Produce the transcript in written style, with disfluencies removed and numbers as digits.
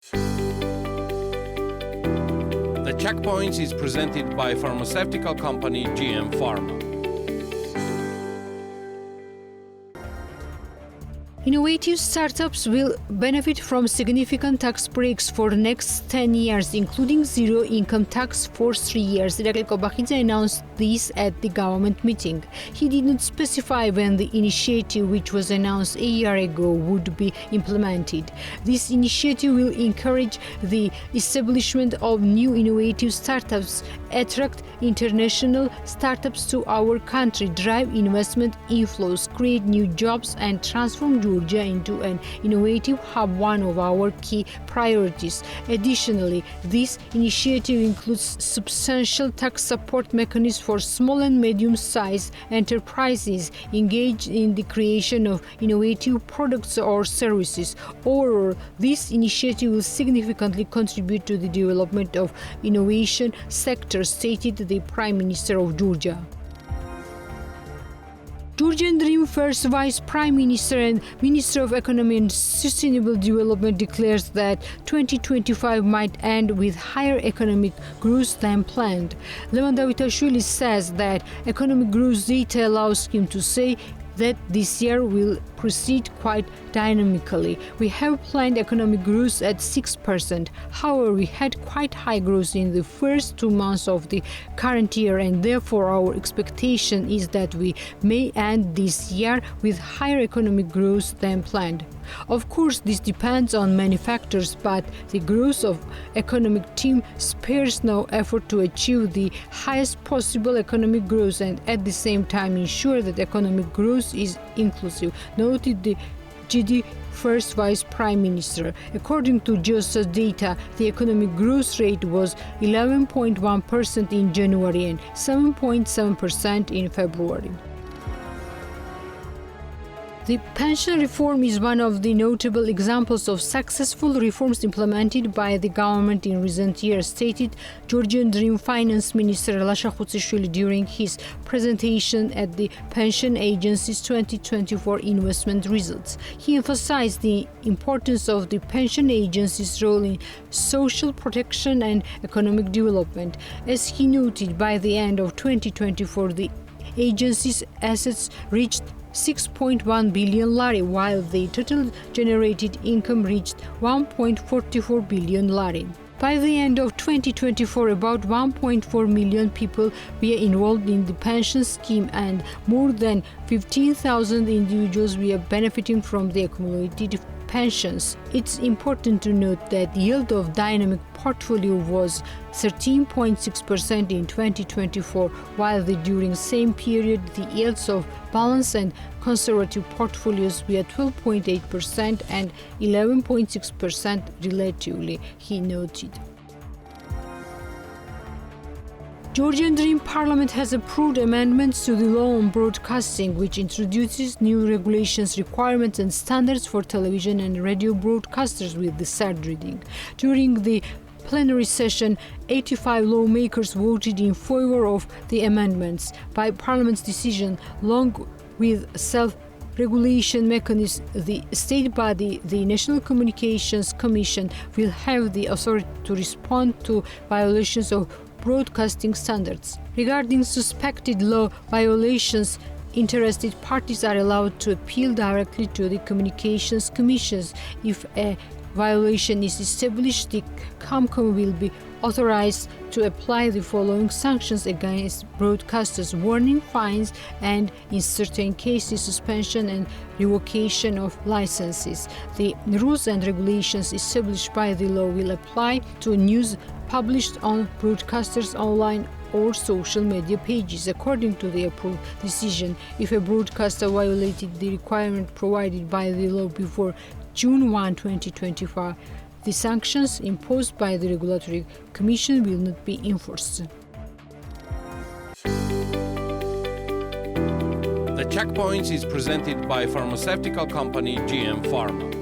The Checkpoints is presented by pharmaceutical company GM Pharma. Innovative startups will benefit from significant tax breaks for the next 10 years, including zero income tax for 3 years. Kobakhidze announced this at the government meeting. He did not specify when the initiative, which was announced a year ago, would be implemented. This initiative will encourage the establishment of new innovative startups, attract international startups to our country, drive investment inflows, create new jobs, and transform Georgia into an innovative hub, one of our key priorities. Additionally, this initiative includes substantial tax support mechanisms for small and medium-sized enterprises engaged in the creation of innovative products or services. Overall, this initiative will significantly contribute to the development of innovation sector, stated the Prime Minister of Georgia. Georgian Dream First Vice Prime Minister and Minister of Economy and Sustainable Development declares that 2025 might end with higher economic growth than planned. Davitashvili says that economic growth data allows him to say that this year will proceed quite dynamically. We have planned economic growth at 6%. However, we had quite high growth in the first 2 months of the current year, and therefore our expectation is that we may end this year with higher economic growth than planned. Of course, this depends on many factors, but the growth of economic team spares no effort to achieve the highest possible economic growth and at the same time ensure that economic growth is inclusive, noted the GD First Vice Prime Minister. According to GCCA data, the economic growth rate was 11.1% in January and 7.7% in February. The pension reform is one of the notable examples of successful reforms implemented by the government in recent years, stated Georgian Dream Finance Minister Khutsishvili during his presentation at the Pension Agency's 2024 investment results. He emphasized the importance of the Pension Agency's role in social protection and economic development. As he noted, by the end of 2024, the agency's assets reached 6.1 billion lari, while the total generated income reached 1.44 billion lari. By the end of 2024, about 1.4 million people were involved in the pension scheme and more than 15,000 individuals were benefiting from the accumulated pensions. It's important to note that the yield of dynamic portfolio was 13.6% in 2024, while during the same period the yields of balanced and conservative portfolios were 12.8% and 11.6% relatively, he noted. Georgian Dream Parliament has approved amendments to the law on broadcasting, which introduces new regulations, requirements and standards for television and radio broadcasters with the third reading. During the plenary session, 85 lawmakers voted in favor of the amendments. By Parliament's decision, along with self-regulation mechanism, the state body, the National Communications Commission, will have the authority to respond to violations of broadcasting standards. Regarding suspected law violations, interested parties are allowed to appeal directly to the Communications Commissions. If a violation is established, the ComCom will be authorized to apply the following sanctions against broadcasters: warning, fines, and in certain cases suspension and revocation of licenses. The rules and regulations established by the law will apply to news published on broadcasters' online or social media pages. According to the approved decision, if a broadcaster violated the requirement provided by the law before June 1, 2025, the sanctions imposed by the Regulatory Commission will not be enforced. The Checkpoints is presented by pharmaceutical company GM Pharma.